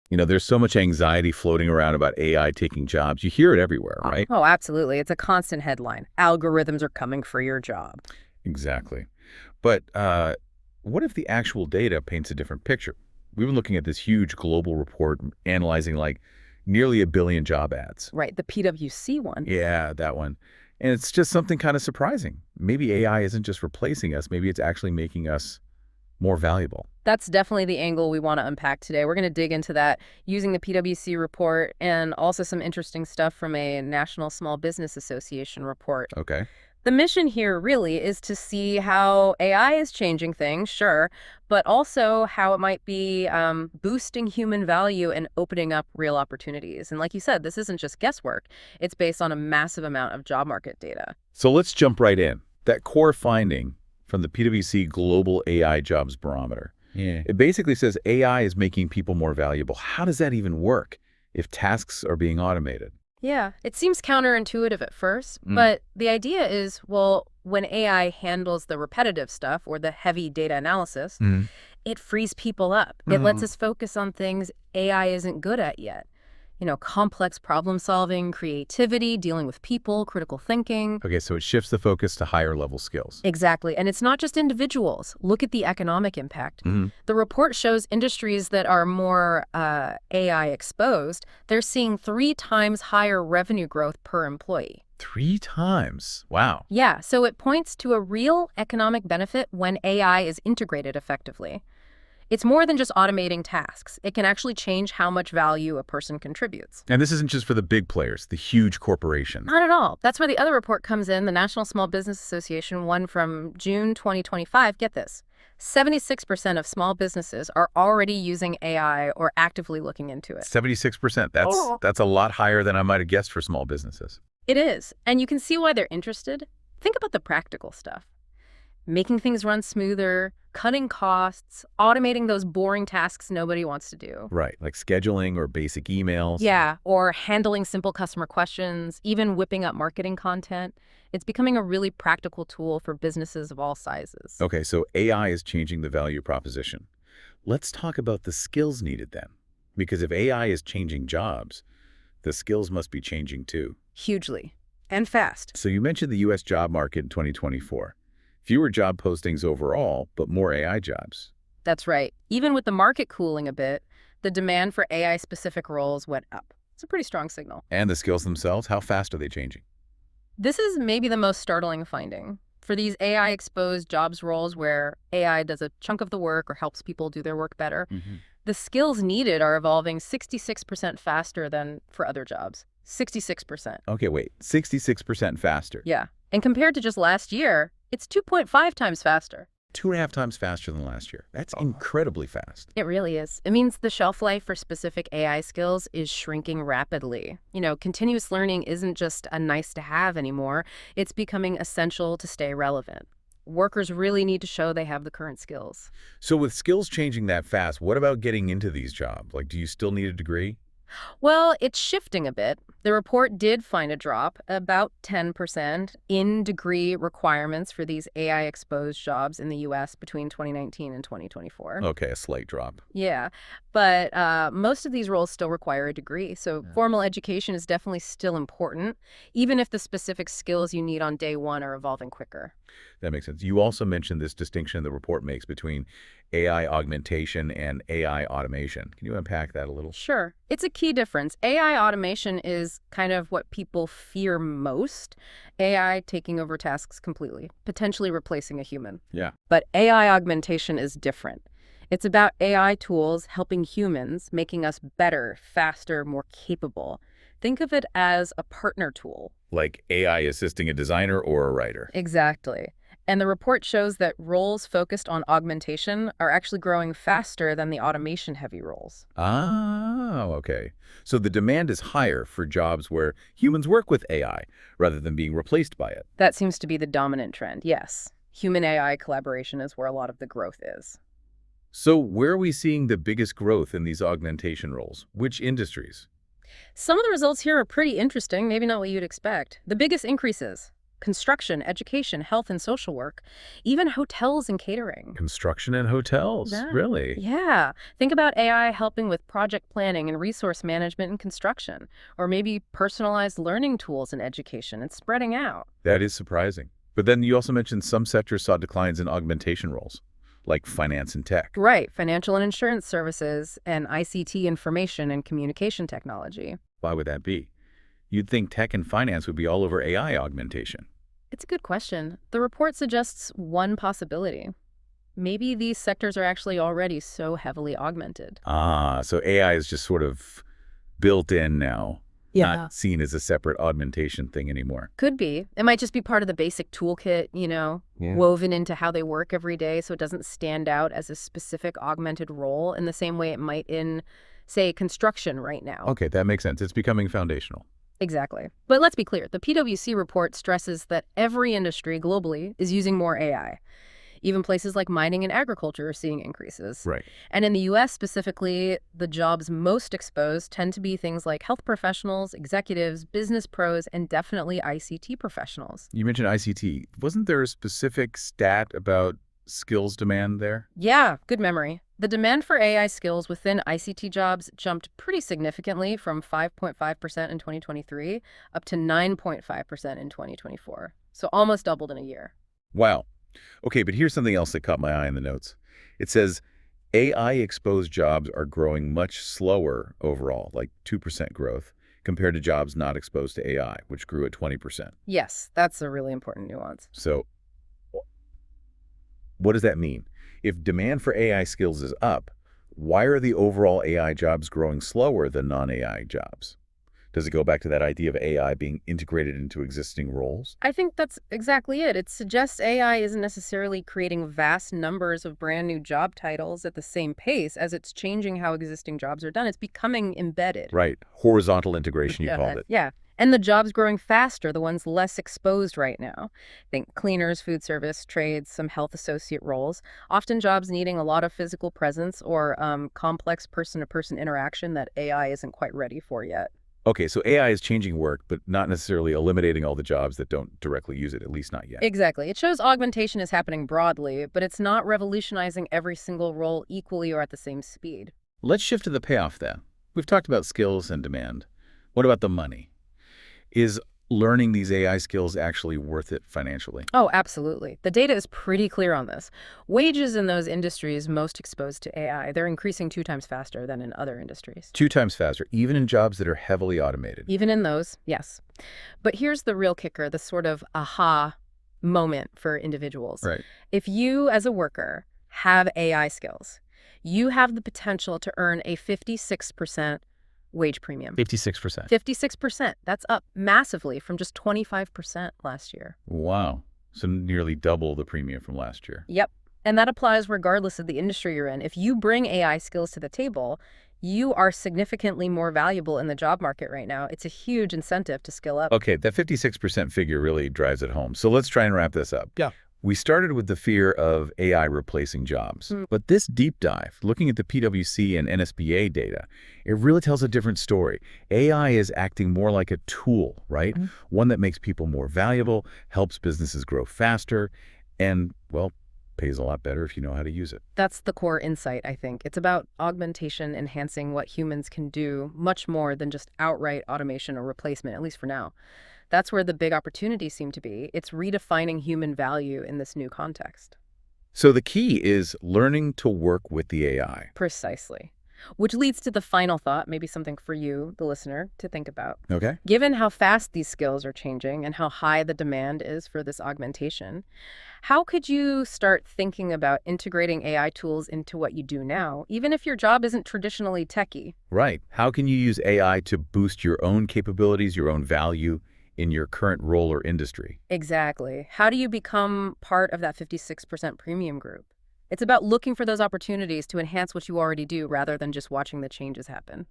There's so much anxiety floating around about AI taking jobs. You hear it everywhere, right? Oh, absolutely. It's a constant headline. Algorithms are coming for your job. Exactly. But what if the actual data paints a different picture? We've been looking at this huge global report analyzing like nearly 1 billion job ads. Right, the PwC one. Yeah, that one. And it's just something kind of surprising. Maybe AI isn't just replacing us, maybe it's actually making us more valuable. That's definitely the angle we want to unpack today. We're going to dig into that using the PwC report and also some interesting stuff from a National Small Business Association report. Okay. The mission here really is to see how AI is changing things, sure, but also how it might be boosting human value and opening up real opportunities. And like you said, this isn't just guesswork. It's based on a massive amount of job market data. So let's jump right in. That core finding from the PwC Global AI Jobs Barometer. Yeah. It basically says AI is making people more valuable. How does that even work if tasks are being automated? Yeah, it seems counterintuitive at first, but the idea is, well, when AI handles the repetitive stuff or the heavy data analysis, it frees people up. It lets us focus on things AI isn't good at yet. Complex problem solving, creativity, dealing with people, critical thinking. Okay, so it shifts the focus to higher level skills. Exactly. And it's not just individuals. Look at the economic impact. The report shows industries that are more AI exposed, they're seeing 3 times higher revenue growth per employee. 3 times. Wow. Yeah, so it points to a real economic benefit when AI is integrated effectively. It's more than just automating tasks. It can actually change how much value a person contributes. And this isn't just for the big players, the huge corporations. Not at all. That's where the other report comes in, the National Small Business Association one from June 2025. Get this. 76% of small businesses are already using AI or actively looking into it. 76%. That's a lot higher than I might have guessed for small businesses. It is. And you can see why they're interested. Think about the practical stuff. Making things run smoother, cutting costs, automating those boring tasks nobody wants to do. Right, like scheduling or basic emails. Yeah, or handling simple customer questions, even whipping up marketing content. It's becoming a really practical tool for businesses of all sizes. Okay, so AI is changing the value proposition. Let's talk about the skills needed then. Because if AI is changing jobs, the skills must be changing too. Hugely. And fast. So you mentioned the U.S. job market in 2024. Fewer job postings overall, but more AI jobs. That's right. Even with the market cooling a bit, the demand for AI-specific roles went up. It's a pretty strong signal. And the skills themselves, how fast are they changing? This is maybe the most startling finding. For these AI-exposed jobs roles where AI does a chunk of the work or helps people do their work better, the skills needed are evolving 66% faster than for other jobs. 66%. Okay, wait, 66% faster. Yeah. And compared to just last year, it's 2.5 times faster. 2.5 times faster than last year. That's incredibly fast. It really is. It means the shelf life for specific AI skills is shrinking rapidly. Continuous learning isn't just a nice to have anymore. It's becoming essential to stay relevant. Workers really need to show they have the current skills. So with skills changing that fast, what about getting into these jobs? Like, do you still need a degree? Well, it's shifting a bit. The report did find a drop, about 10%, in degree requirements for these AI-exposed jobs in the U.S. between 2019 and 2024. Okay, a slight drop. Yeah, but most of these roles still require a degree, so formal education is definitely still important, even if the specific skills you need on day one are evolving quicker. That makes sense. You also mentioned this distinction the report makes between AI augmentation and AI automation. Can you unpack that a little? Sure. It's a key difference. AI automation is kind of what people fear most. AI taking over tasks completely, potentially replacing a human. Yeah. But AI augmentation is different. It's about AI tools helping humans, making us better, faster, more capable. Think of it as a partner tool. Like AI assisting a designer or a writer. Exactly. And the report shows that roles focused on augmentation are actually growing faster than the automation-heavy roles. Oh, okay. So the demand is higher for jobs where humans work with AI rather than being replaced by it. That seems to be the dominant trend, yes. Human-AI collaboration is where a lot of the growth is. So where are we seeing the biggest growth in these augmentation roles? Which industries? Some of the results here are pretty interesting, maybe not what you'd expect. The biggest increases: construction, education, health and social work, even hotels and catering. Construction and hotels, Yeah. really? Yeah. Think about AI helping with project planning and resource management in construction, or maybe personalized learning tools in education and spreading out. That is surprising. But then you also mentioned some sectors saw declines in augmentation roles, like finance and tech. Right. Financial and insurance services and ICT, information and communication technology. Why would that be? You'd think tech and finance would be all over AI augmentation. It's a good question. The report suggests one possibility. Maybe these sectors are actually already so heavily augmented. Ah, so AI is just sort of built in now, not seen as a separate augmentation thing anymore. Could be. It might just be part of the basic toolkit, woven into how they work every day so it doesn't stand out as a specific augmented role in the same way it might in, say, construction right now. Okay, that makes sense. It's becoming foundational. Exactly. But let's be clear. The PwC report stresses that every industry globally is using more AI. Even places like mining and agriculture are seeing increases. Right. And in the U.S. specifically, the jobs most exposed tend to be things like health professionals, executives, business pros, and definitely ICT professionals. You mentioned ICT. Wasn't there a specific stat about skills demand there? Yeah, good memory. The demand for AI skills within ICT jobs jumped pretty significantly from 5.5% in 2023 up to 9.5% in 2024. So almost doubled in a year. Wow. Okay, but here's something else that caught my eye in the notes. It says AI-exposed jobs are growing much slower overall, like 2% growth, compared to jobs not exposed to AI, which grew at 20%. Yes, that's a really important nuance. So what does that mean? If demand for AI skills is up, why are the overall AI jobs growing slower than non-AI jobs? Does it go back to that idea of AI being integrated into existing roles? I think that's exactly it. It suggests AI isn't necessarily creating vast numbers of brand new job titles at the same pace as it's changing how existing jobs are done. It's becoming embedded. Right. Horizontal integration, you called it. Yeah. And the jobs growing faster, the ones less exposed right now. Think cleaners, food service, trades, some health associate roles, often jobs needing a lot of physical presence or complex person-to-person interaction that AI isn't quite ready for yet. Okay, so AI is changing work, but not necessarily eliminating all the jobs that don't directly use it, at least not yet. Exactly. It shows augmentation is happening broadly, but it's not revolutionizing every single role equally or at the same speed. Let's shift to the payoff then. We've talked about skills and demand. What about the money? Is learning these AI skills actually worth it financially? Oh, absolutely. The data is pretty clear on this. Wages in those industries most exposed to AI, they're increasing 2 times faster than in other industries. 2 times faster, even in jobs that are heavily automated. Even in those, yes. But here's the real kicker, the sort of aha moment for individuals. Right. If you, as a worker, have AI skills, you have the potential to earn a 56% wage premium. 56%. 56%. That's up massively from just 25% last year. Wow. So nearly double the premium from last year. Yep. And that applies regardless of the industry you're in. If you bring AI skills to the table, you are significantly more valuable in the job market right now. It's a huge incentive to skill up. Okay, that 56% figure really drives it home. So let's try and wrap this up. Yeah. We started with the fear of AI replacing jobs. But this deep dive, looking at the PwC and NSBA data, it really tells a different story. AI is acting more like a tool, right? One that makes people more valuable, helps businesses grow faster, and, well, pays a lot better if you know how to use it. That's the core insight, I think. It's about augmentation enhancing what humans can do much more than just outright automation or replacement, at least for now. That's where the big opportunities seem to be. It's redefining human value in this new context. So the key is learning to work with the AI. Precisely. Which leads to the final thought, maybe something for you, the listener, to think about. Okay. Given how fast these skills are changing and how high the demand is for this augmentation, how could you start thinking about integrating AI tools into what you do now, even if your job isn't traditionally techie? Right. How can you use AI to boost your own capabilities, your own value in your current role or industry? Exactly. How do you become part of that 56% premium group? It's about looking for those opportunities to enhance what you already do rather than just watching the changes happen.